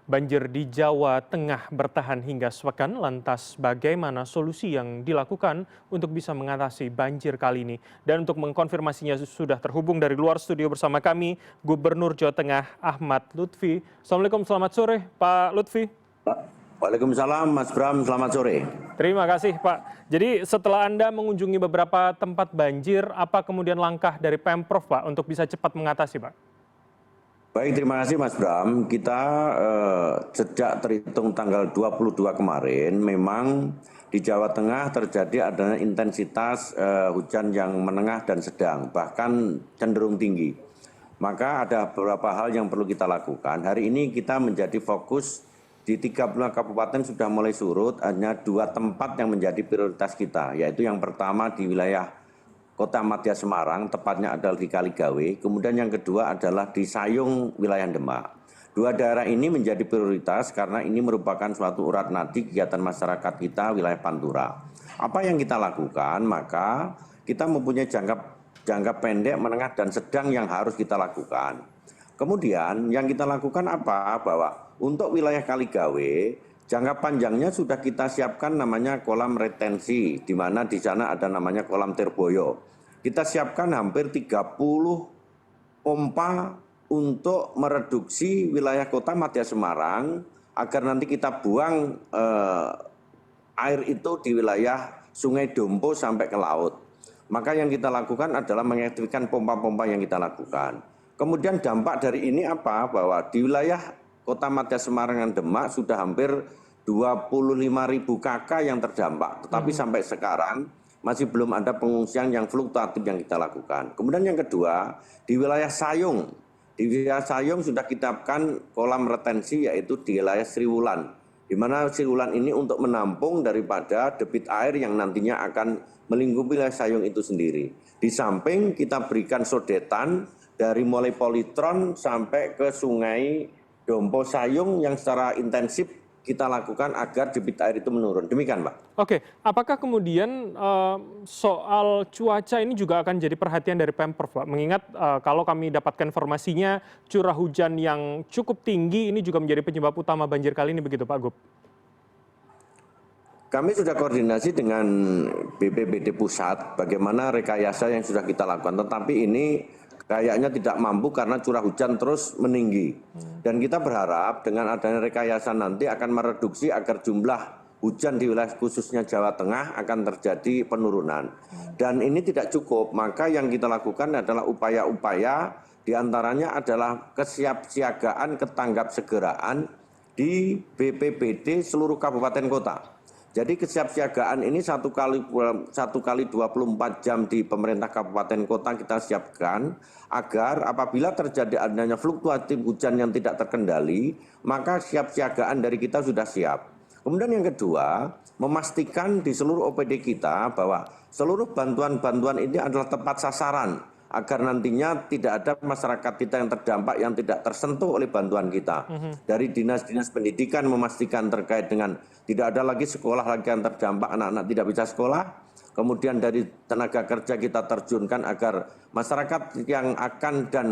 Banjir di Jawa Tengah bertahan hingga sepekan, lantas bagaimana solusi yang dilakukan untuk bisa mengatasi banjir kali ini? Dan untuk mengkonfirmasinya sudah terhubung dari luar studio bersama kami, Gubernur Jawa Tengah Ahmad Lutfi. Assalamualaikum, selamat sore Pak Lutfi. Waalaikumsalam Mas Bram, selamat sore. Terima kasih Pak. Jadi setelah Anda mengunjungi beberapa tempat banjir, apa kemudian langkah dari Pemprov Pak untuk bisa cepat mengatasi Pak? Baik, terima kasih Mas Bram. Kita sejak terhitung tanggal 22 kemarin, memang di Jawa Tengah terjadi adanya intensitas hujan yang menengah dan sedang, bahkan cenderung tinggi. Maka ada beberapa hal yang perlu kita lakukan. Hari ini kita menjadi fokus di 30 kabupaten sudah mulai surut, hanya 2 tempat yang menjadi prioritas kita, yaitu yang pertama di wilayah Kota Madya Semarang, tepatnya adalah di Kaligawe. Kemudian yang kedua adalah di Sayung, wilayah Demak. 2 daerah ini menjadi prioritas karena ini merupakan suatu urat nadi kegiatan masyarakat kita wilayah Pantura. Apa yang kita lakukan? Maka kita mempunyai jangka pendek, menengah, dan sedang yang harus kita lakukan. Kemudian yang kita lakukan apa? Bahwa untuk wilayah Kaligawe, jangka panjangnya sudah kita siapkan namanya kolam retensi, di mana di sana ada namanya kolam Tirboyo. Kita siapkan hampir 30 pompa untuk mereduksi wilayah Kota Madya Semarang agar nanti kita buang air itu di wilayah Sungai Dompo sampai ke laut. Maka yang kita lakukan adalah mengaktifkan pompa-pompa yang kita lakukan. Kemudian dampak dari ini apa? Bahwa di wilayah Kota Madya Semarang dan Demak sudah hampir 25.000 KK yang terdampak. Tetapi sampai sekarang masih belum ada pengungsian yang fluktuatif yang kita lakukan. Kemudian yang kedua, di wilayah Sayung. Di wilayah Sayung sudah kita tetapkan kolam retensi, yaitu di wilayah Sriwulan. Di mana Sriwulan ini untuk menampung daripada debit air yang nantinya akan melingkupi wilayah Sayung itu sendiri. Di samping kita berikan sodetan dari mulai Politron sampai ke Sungai Dompo Sayung yang secara intensif kita lakukan agar debit air itu menurun. Demikian, Pak. Oke, apakah kemudian soal cuaca ini juga akan jadi perhatian dari Pemprov, Pak? Mengingat kalau kami dapatkan informasinya, curah hujan yang cukup tinggi ini juga menjadi penyebab utama banjir kali ini, begitu Pak Gub? Kami sudah koordinasi dengan BPBD Pusat, bagaimana rekayasa yang sudah kita lakukan. Tetapi ini kayaknya tidak mampu karena curah hujan terus meninggi. Dan kita berharap dengan adanya rekayasa nanti akan mereduksi agar jumlah hujan di wilayah khususnya Jawa Tengah akan terjadi penurunan. Dan ini tidak cukup, maka yang kita lakukan adalah upaya-upaya diantaranya adalah kesiapsiagaan ketanggap segeraan di BPBD seluruh kabupaten kota. Jadi kesiapsiagaan ini satu kali 24 jam di pemerintah kabupaten kota kita siapkan agar apabila terjadi adanya fluktuatif hujan yang tidak terkendali, maka siapsiagaan dari kita sudah siap. Kemudian yang kedua, memastikan di seluruh OPD kita bahwa seluruh bantuan-bantuan ini adalah tepat sasaran agar nantinya tidak ada masyarakat kita yang terdampak yang tidak tersentuh oleh bantuan kita. Dari dinas-dinas pendidikan memastikan terkait dengan tidak ada lagi sekolah lagi yang terdampak, anak-anak tidak bisa sekolah. Kemudian dari tenaga kerja kita terjunkan agar masyarakat yang akan dan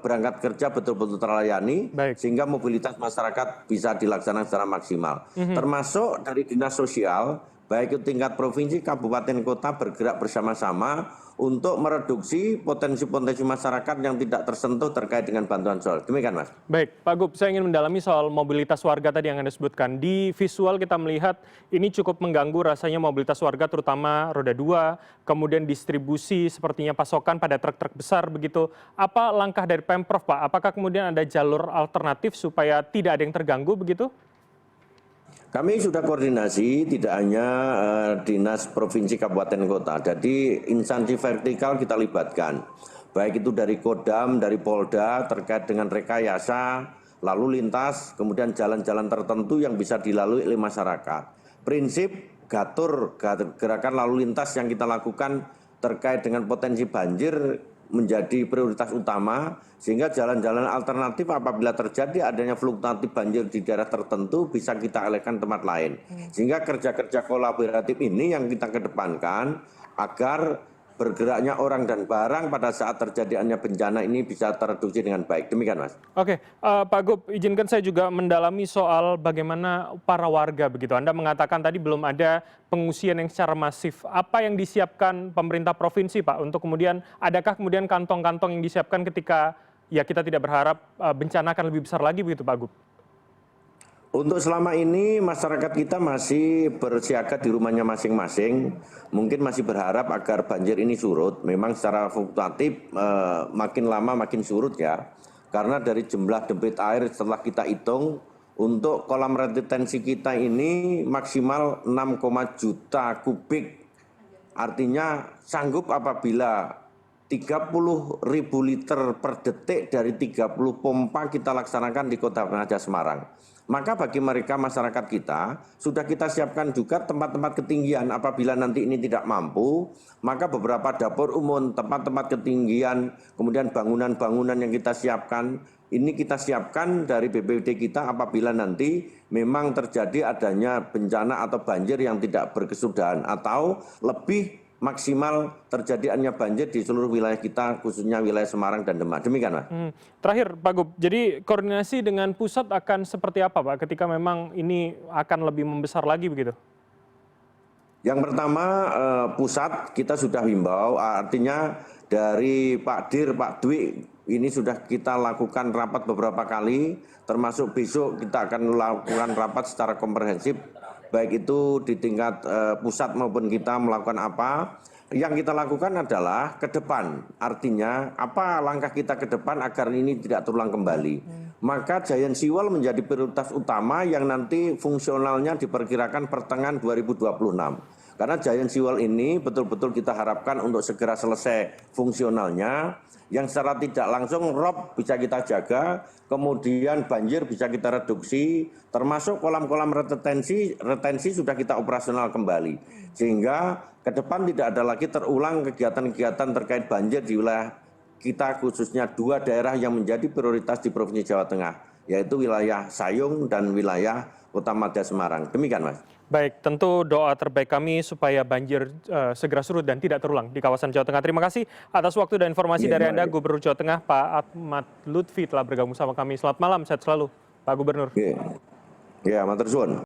berangkat kerja betul-betul terlayani, sehingga mobilitas masyarakat bisa dilaksanakan secara maksimal. Termasuk dari dinas sosial, baik itu tingkat provinsi, kabupaten, kota bergerak bersama-sama untuk mereduksi potensi-potensi masyarakat yang tidak tersentuh terkait dengan bantuan sosial. Demikian, Mas. Baik, Pak Gub, saya ingin mendalami soal mobilitas warga tadi yang Anda sebutkan. Di visual kita melihat ini cukup mengganggu rasanya mobilitas warga, terutama roda 2, kemudian distribusi sepertinya pasokan pada truk-truk besar begitu. Apa langkah dari Pemprov, Pak? Apakah kemudian ada jalur alternatif supaya tidak ada yang terganggu begitu? Kami sudah koordinasi tidak hanya dinas provinsi, kabupaten, kota. Jadi instansi vertikal kita libatkan. Baik itu dari Kodam, dari Polda terkait dengan rekayasa, lalu lintas, kemudian jalan-jalan tertentu yang bisa dilalui oleh masyarakat. Prinsip gerakan lalu lintas yang kita lakukan terkait dengan potensi banjir menjadi prioritas utama, sehingga jalan-jalan alternatif apabila terjadi adanya fluktuatif banjir di daerah tertentu bisa kita alihkan tempat lain. Sehingga kerja-kerja kolaboratif ini yang kita kedepankan agar bergeraknya orang dan barang pada saat terjadinya bencana ini bisa tereduksi dengan baik. Demikian, Mas. Oke, Pak Gub, izinkan saya juga mendalami soal bagaimana para warga begitu. Anda mengatakan tadi belum ada pengungsian yang secara masif. Apa yang disiapkan pemerintah provinsi, Pak, untuk kemudian adakah kemudian kantong-kantong yang disiapkan ketika ya kita tidak berharap bencana akan lebih besar lagi begitu, Pak Gub? Untuk selama ini masyarakat kita masih bersiaga di rumahnya masing-masing, mungkin masih berharap agar banjir ini surut. Memang secara fluktuatif makin lama makin surut ya, karena dari jumlah debit air setelah kita hitung, untuk kolam retensi kita ini maksimal 6, juta kubik. Artinya sanggup apabila 30.000 liter per detik dari 30 pompa kita laksanakan di Kota Penajam Semarang. Maka bagi mereka masyarakat kita, sudah kita siapkan juga tempat-tempat ketinggian apabila nanti ini tidak mampu, maka beberapa dapur umum, tempat-tempat ketinggian, kemudian bangunan-bangunan yang kita siapkan, ini kita siapkan dari BPBD kita apabila nanti memang terjadi adanya bencana atau banjir yang tidak berkesudahan atau lebih maksimal terjadinya banjir di seluruh wilayah kita, khususnya wilayah Semarang dan Demak. Demikian, Mas. Terakhir, Pak Gub, jadi koordinasi dengan pusat akan seperti apa, Pak, ketika memang ini akan lebih membesar lagi begitu? Yang pertama, pusat kita sudah himbau, artinya dari Pak Dir, Pak Dwi, ini sudah kita lakukan rapat beberapa kali, termasuk besok kita akan melakukan rapat secara komprehensif, baik itu di tingkat pusat maupun kita melakukan apa. Yang kita lakukan adalah ke depan, artinya apa langkah kita ke depan agar ini tidak terulang kembali. Maka Giant Seawall menjadi prioritas utama yang nanti fungsionalnya diperkirakan pertengahan 2026. Karena Giant Seawall ini betul-betul kita harapkan untuk segera selesai fungsionalnya, yang secara tidak langsung rob bisa kita jaga, kemudian banjir bisa kita reduksi, termasuk kolam-kolam retensi sudah kita operasional kembali. Sehingga ke depan tidak ada lagi terulang kegiatan-kegiatan terkait banjir di wilayah kita, khususnya 2 daerah yang menjadi prioritas di Provinsi Jawa Tengah, yaitu wilayah Sayung dan wilayah Kota Madya Semarang. Demikian, Mas. Baik, tentu doa terbaik kami supaya banjir segera surut dan tidak terulang di kawasan Jawa Tengah. Terima kasih atas waktu dan informasi dari Anda, Gubernur Jawa Tengah, Pak Ahmad Lutfi telah bergabung sama kami. Selamat malam, sehat selalu, Pak Gubernur. Ya, matur suwun.